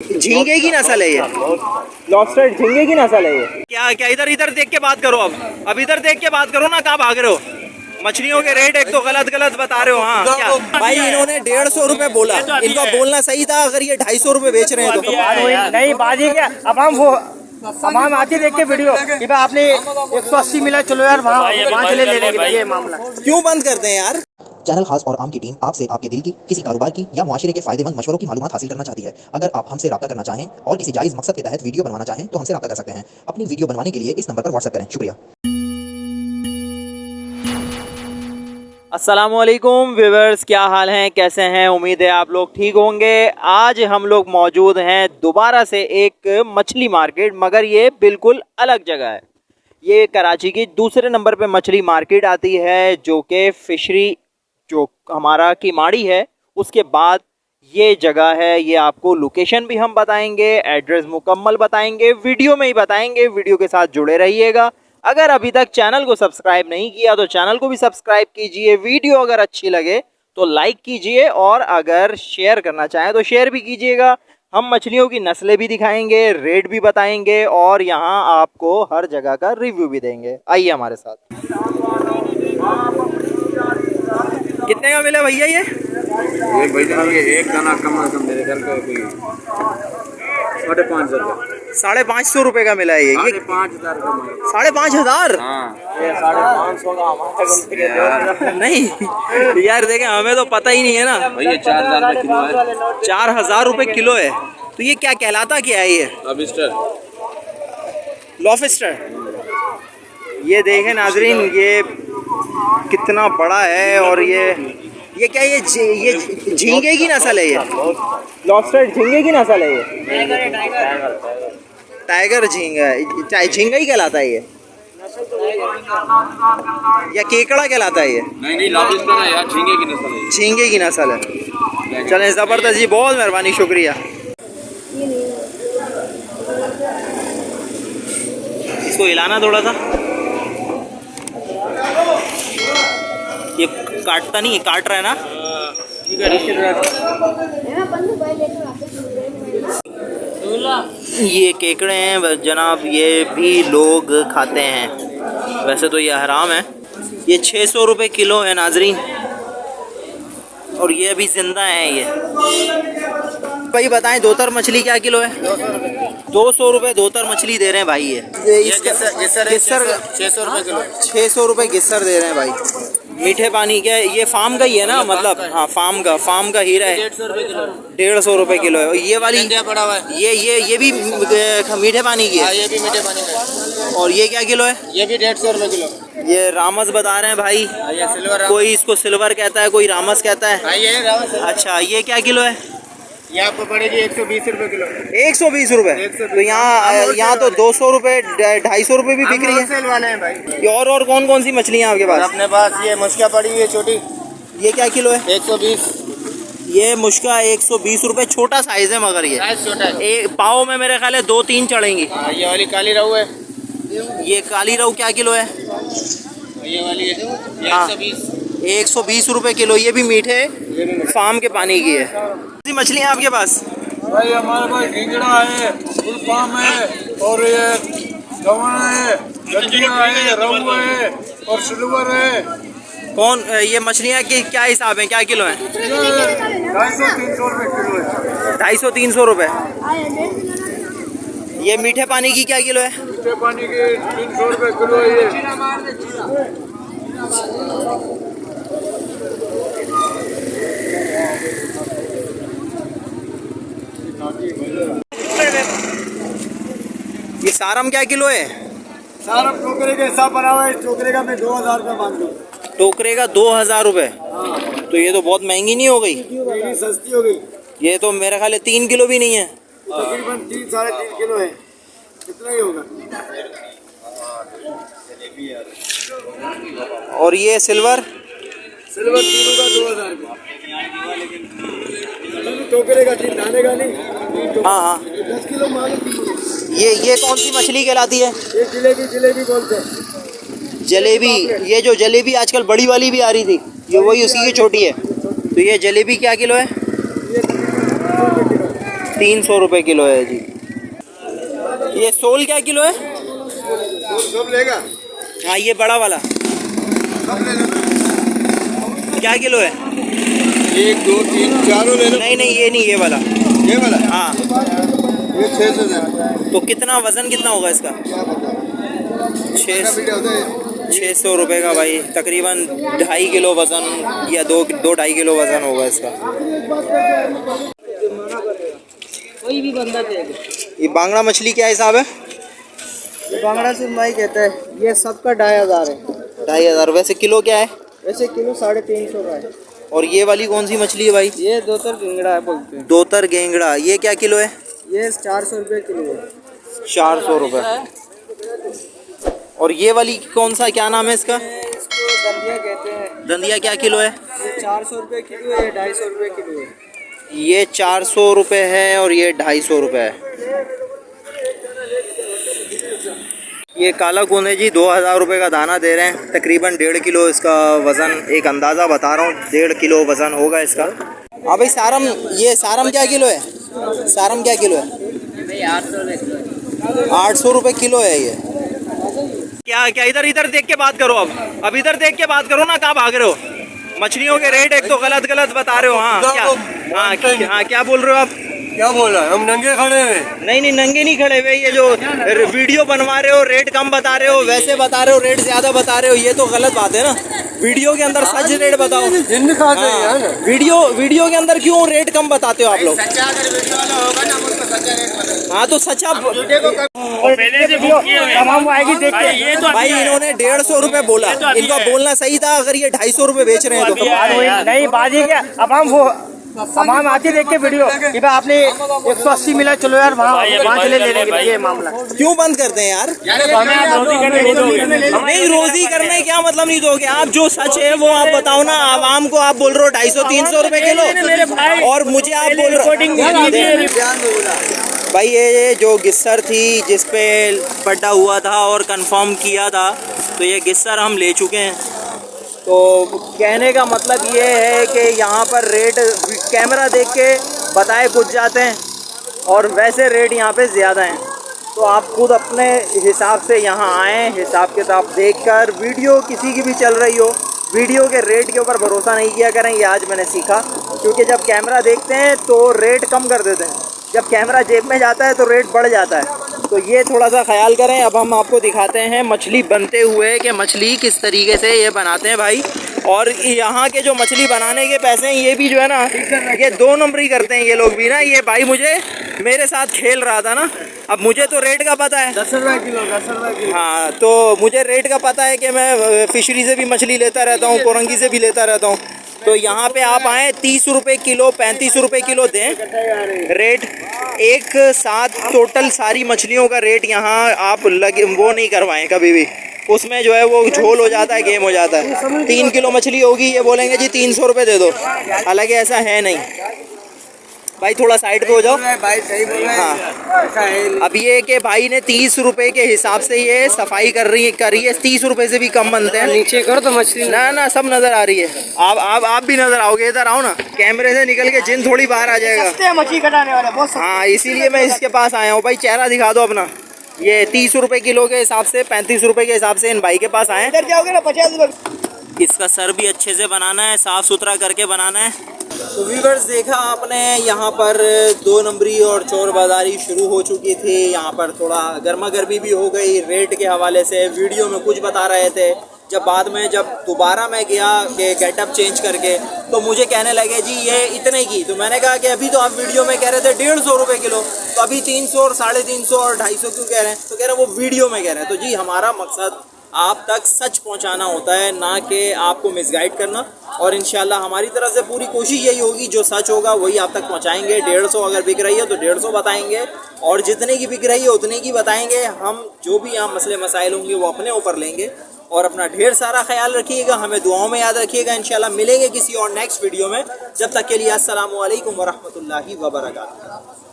झींगे की नस्ल है ये, लॉबस्टर झींगे की नस्ल है ये। क्या क्या इधर इधर देख के बात करो, अब इधर देख के बात करो ना, कहाँ भाग रहे हो? मछलियों के रेट एक तो गलत गलत बता रहे हो। हाँ क्या भाई, इन्होंने 150 रुपए बोला, इनका बोलना सही था। अगर ये 250 रुपए बेच रहे हैं तो नहीं बाजी क्या, अब हम आते देख के वीडियो कि भाई आपने 180 मिला, चलो यार वहाँ चले ले लेंगे। ये मामला क्यों बंद करते हैं यार? चैनल खास और आम की टीम आपसे आपके दिल की, किसी कारोबार की या मुआशरे के फायदेमंद मशवरों की मालूमात हासिल करना चाहती है। अगर आप हमसे राब्ता करना चाहें और किसी जायज़ मकसद के तहत वीडियो बनवाना चाहें तो हमसे राब्ता कर सकते हैं। अपनी वीडियो बनवाने के लिए इस नंबर पर व्हाट्सएप करें। शुक्रिया। अस्सलामुअलैकुम व्यूअर्स, क्या हाल हैं, कैसे हैं? उम्मीद है आप लोग ठीक होंगे। आज हम लोग मौजूद हैं दोबारा से एक मछली मार्केट, मगर ये बिल्कुल अलग जगह है। ये कराची की दूसरे नंबर पे मछली मार्केट आती है, जो कि फिशरी जो हमारा किमाड़ी है उसके बाद ये जगह है। ये आपको लोकेशन भी हम बताएंगे, एड्रेस मुकम्मल बताएंगे, वीडियो में ही बताएंगे। वीडियो के साथ जुड़े रहिएगा। अगर अभी तक चैनल को सब्सक्राइब नहीं किया तो चैनल को भी सब्सक्राइब कीजिए। वीडियो अगर अच्छी लगे तो लाइक कीजिए, और अगर शेयर करना चाहें तो शेयर भी कीजिएगा। हम मछलियों की नस्लें भी दिखाएंगे, रेट भी बताएंगे, और यहाँ आपको हर जगह का रिव्यू भी देंगे। आइए हमारे साथ। कितने का मिला भैया ये भैया ये एक दाना कम से कम मेरे घर का 550 रुपए का मिला है ये 5,000 का 5,500। ये 550 का नहीं यार, देखें हमें तो पता ही नहीं है ना भैया 4,000 रुपये किलो है। 4,000 रुपए किलो है। तो ये क्या कहलाता क्या है? ये लॉबस्टर। ये देखें नाजरीन, ये कितना बड़ा है। और ये क्या, ये झींगे की नस्ल है? ये लॉबस्टर झींगे की नस्ल है ये, टाइगर झींगा, झींगा ही कहलाता है ये, या केकड़ा कहलाता है ये? नहीं लॉबस्टर है यार, झींगे की नस्ल है। झींगे की नस्ल है। चलें, ज़बरदस्त जी, बहुत मेहरबानी, शुक्रिया। इसको हिलाना थोड़ा सा, ये काटता नहीं है, काट रहा है ना? ये केकड़े हैं जनाब, ये भी लोग खाते हैं। वैसे तो ये हराम है। ये 600 रुपये किलो है नाजरीन, और ये अभी जिंदा है। ये भाई बताएं, दोतर मछली क्या किलो है? 200 रुपये दोतर मछली दे रहे हैं भाई। ये गिस्सर 600 रुपये किलो। 600 रुपये गिस्सर दे रहे हैं भाई। मीठे पानी के, ये फार्म का ही है ना? मतलब हाँ, फार्म का हीरा है। 150 रुपये किलो है। ये वाली पड़ा हुआ है। ये भी मीठे पानी की है। ये भी मीठे पानी का। और ये क्या किलो है? ये भी 150 रुपये किलो। ये रामस बता रहे हैं भाई। ये सिल्वर, कोई इसको सिल्वर कहता है, कोई रामस कहता है। ये रामस है। अच्छा, ये क्या किलो है? ये आपको पड़ेगी 120 रुपये किलो। 120 रुपये? तो यहाँ तो 200 रुपये, 250 रुपये भी बिक रही है। होलसेल वाले हैं भाई। ये और कौन कौन सी मछलियाँ आपके पास? अपने पास ये मुश्का पड़ी हुई है छोटी। ये क्या किलो है? 120। ये मुश्का 120 रुपये, छोटा साइज है मगर ये साइज छोटा है। एक पाव में मेरे ख्याल है 2-3 चढ़ेंगी। ये वाली काली रहू है। ये काली रहू क्या किलो है? ये वाली है 120। 120 रुपये किलो। ये भी मीठे फार्म के पानी की है। मछलियाँ आपके पास? भाई हमारे पास झींगड़ा है, फुलपाम है, और ये गवन है, गंजिया है, रहू है, और सिल्वर है। कौन ये मछलियाँ की क्या हिसाब है, क्या किलो है? 250-300 रुपये किलो है। 250-300 रुपये। ये मीठे पानी की क्या किलो है? मीठे पानी के 300 रुपये किलो है ये सारम क्या किलो है? सारा टोकरे के हिसाब बना हुआ है। टोकरे का मैं 2,000 रुपये मांग लूँ। टोकरे का 2,000 रुपये? तो ये तो बहुत महंगी नहीं हो गई? मेरी सस्ती हो गई। ये तो मेरे ख्याल है 3 किलो भी नहीं है। तकरीबन 3-3.5 किलो है। कितना ही होगा? और ये सिल्वर? सिल्वर तीनों का 2,000 रुपये। टोकरे का 3 दाने का नहीं। हाँ 10 किलो मालूम। ये कौन सी मछली कहलाती है? ये जलेबी बोलते हैं। जलेबी। ये जो जलेबी आजकल बड़ी वाली भी आ रही थी, ये वही उसी की छोटी है। तो ये जलेबी क्या किलो है? 300 रुपये किलो है जी। ये सोल क्या किलो है? सब लेगा, हाँ ये बड़ा वाला सब ले लो। क्या किलो है? 1 2 3 चारों ले लो। नहीं नहीं ये नहीं, ये वाला। ये वाला हाँ ये 600 देना। तो कितना वज़न कितना होगा इसका? क्या पता 600 रुपये का भाई, तकरीबन 2.5 किलो वज़न या 2-2.5 किलो वज़न होगा इसका। कोई भी बंदा देगा। ये बांगड़ा मछली क्या हिसाब है? ये बांगड़ा सुरमई कहता है, ये सबका 2500 है। 2,500। वैसे किलो क्या है? वैसे किलो 350 का है। और ये वाली कौन सी मछली है भाई? ये दोतर गिंगड़ा है बोलते हैं। दोतर गेंगड़ा, ये क्या किलो है? ये 400 रुपये किलो है। 400 रुपये। और ये वाली कौन सा, क्या नाम है इसका? इसको दंदिया कहते हैं। दंदिया क्या किलो है? ये 400 रुपये किलो है, 250 रुपये किलो है। ये 400 रुपये है और ये 250 रुपये है। ये काला कूंद है जी, 2000 रुपये का दाना दे रहे हैं। तकरीबन 1.5 किलो इसका वज़न, एक अंदाज़ा बता रहा हूँ, 1.5 किलो वज़न होगा इसका। हाँ भाई सारम, ये सारम क्या किलो है? सारम क्या किलो है? 800 रुपये किलो है ये। क्या क्या इधर इधर देख के बात करो, अब इधर देख के बात करो ना, कहाँ भाग रहे हो? मछलियों के रेट एक तो गलत गलत बता रहे हो। हाँ क्या, हाँ क्या बोल रहे हो आप? क्या बोल रहा है? हम नंगे खड़े हैं। नहीं नहीं नंगे नहीं खड़े हुए, ये जो वीडियो बनवा रहे हो रेट कम बता रहे हो, वैसे बता रहे हो रेट ज्यादा बता रहे हो, ये तो गलत बात है ना। वीडियो के अंदर सच रेट बताओ। जिन खाते हैं ना। वीडियो के अंदर क्यों रेट कम बताते हो आप लोग? सच्चा अगर वीडियो वाला होगा ना, उसको सच्चा रेट बताएगा। हाँ तो सच्चा पहले से बुक किए हुए तमाम आएगी देख के। भाई इन्होंने 150 रुपये बोला, इनका बोलना सही था। अगर ये 250 रुपये बेच रहे हैं तो नहीं बाजी क्या, अब हम वो तमाम आती देख के वीडियो कि भाई आपने 180 मिला, चलो यार वहाँ चले लेने के लिए। मामला क्यों बंद करते हैं यार? नहीं रोजी करने क्या मतलब नहीं दोगे आप? जो सच है वो आप बताओ ना। आवाम को आप बोल रहे हो 250-300 रुपये किलो, और मुझे आप बोल रहे हो भाई ये जो गिस्सर थी जिस पे पड्डा हुआ था और कंफर्म किया था, तो ये गिस्सर हम ले चुके हैं। तो कहने का मतलब ये है कि यहाँ पर रेट कैमरा देख के बताए कुछ जाते हैं और वैसे रेट यहाँ पे ज़्यादा हैं। तो आप खुद अपने हिसाब से यहाँ आएँ, हिसाब किताब देखकर। वीडियो किसी की भी चल रही हो, वीडियो के रेट के ऊपर भरोसा नहीं किया करें, ये आज मैंने सीखा। क्योंकि जब कैमरा देखते हैं तो रेट कम कर देते हैं, जब कैमरा जेब में जाता है तो रेट बढ़ जाता है। तो ये थोड़ा सा ख्याल करें। अब हम आपको दिखाते हैं मछली बनते हुए कि मछली किस तरीके से ये बनाते हैं भाई। और यहाँ के जो मछली बनाने के पैसे हैं, ये भी जो है ना, ये 2 नंबरी करते हैं ये लोग भी ना। ये भाई मुझे मेरे साथ खेल रहा था ना, अब मुझे तो रेट का पता है। 10 रुपये किलो, 10 रुपये किलो। हाँ तो मुझे रेट का पता है कि मैं फिशरी से भी मछली लेता रहता हूँ, कोरंगी से भी लेता रहता हूँ। तो यहाँ पे आप आएँ 30 रुपये किलो, 35 रुपये किलो दें रेट। एक साथ टोटल सारी मछलियों का रेट यहाँ आप लगे वो नहीं करवाएं कभी भी, उसमें जो है वो झोल हो जाता है, गेम हो जाता है। 3 किलो मछली होगी, ये बोलेंगे जी 300 रुपये दे दो, हालांकि ऐसा है नहीं। भाई थोड़ा साइड पे हो जाओ। भाई सही बोल रहे हैं। हाँ ऐसा है। अब ये कि भाई ने 30 रुपये के हिसाब से ये सफाई कर रही है। 30 रुपये से भी कम बनते हैं। नीचे करो तो मछली ना ना सब नजर आ रही है। आप भी नजर आओगे, इधर आओ ना, कैमरे से निकल के जिन थोड़ी बाहर आ जाएगा। सस्ते मछली कटाने वाले बहुत सस्ते। हाँ इसीलिए मैं इसके पास आया हूँ। भाई चेहरा दिखा दो अपना। ये 30 रुपये किलो के हिसाब से, 35 रुपये के हिसाब से इन भाई के पास आए। इधर जाओगे ना 50 रुपये। इसका सर भी अच्छे से बनाना है, साफ़ सुथरा करके बनाना है। तो व्यूअर्स देखा आपने, यहाँ पर 2 नंबरी और चोर बाजारी शुरू हो चुकी थी। यहाँ पर थोड़ा गर्मा गर्मी भी हो गई रेट के हवाले से। वीडियो में कुछ बता रहे थे, जब दोबारा मैं गया कि गेटअप चेंज करके, तो मुझे कहने लगे जी ये इतने की। तो मैंने कहा कि अभी तो आप वीडियो में कह रहे थे 150 रुपये किलो, तो अभी 300 और 350 और 250 क्यों कह रहे हैं? तो कह रहे हैं वो वीडियो में कह रहे हैं। तो जी हमारा मकसद आप तक सच पहुंचाना होता है, ना कि आपको मिसगाइड करना। और इंशाल्लाह हमारी तरफ से पूरी कोशिश यही होगी, जो सच होगा वही आप तक पहुंचाएंगे। 150 अगर बिक रही है तो 150 बताएंगे, और जितने की बिक रही है उतने की बताएंगे। हम जो भी यहाँ मसले मसाइल होंगे वो अपने ऊपर लेंगे। और अपना ढेर सारा ख्याल रखिएगा, हमें दुआओं में याद रखिएगा। इंशाल्लाह मिलेंगे किसी और नेक्स्ट वीडियो में। जब तक के लिए अस्सलामु अलैकुम वरहमतुल्लाहि वबरकातुहू।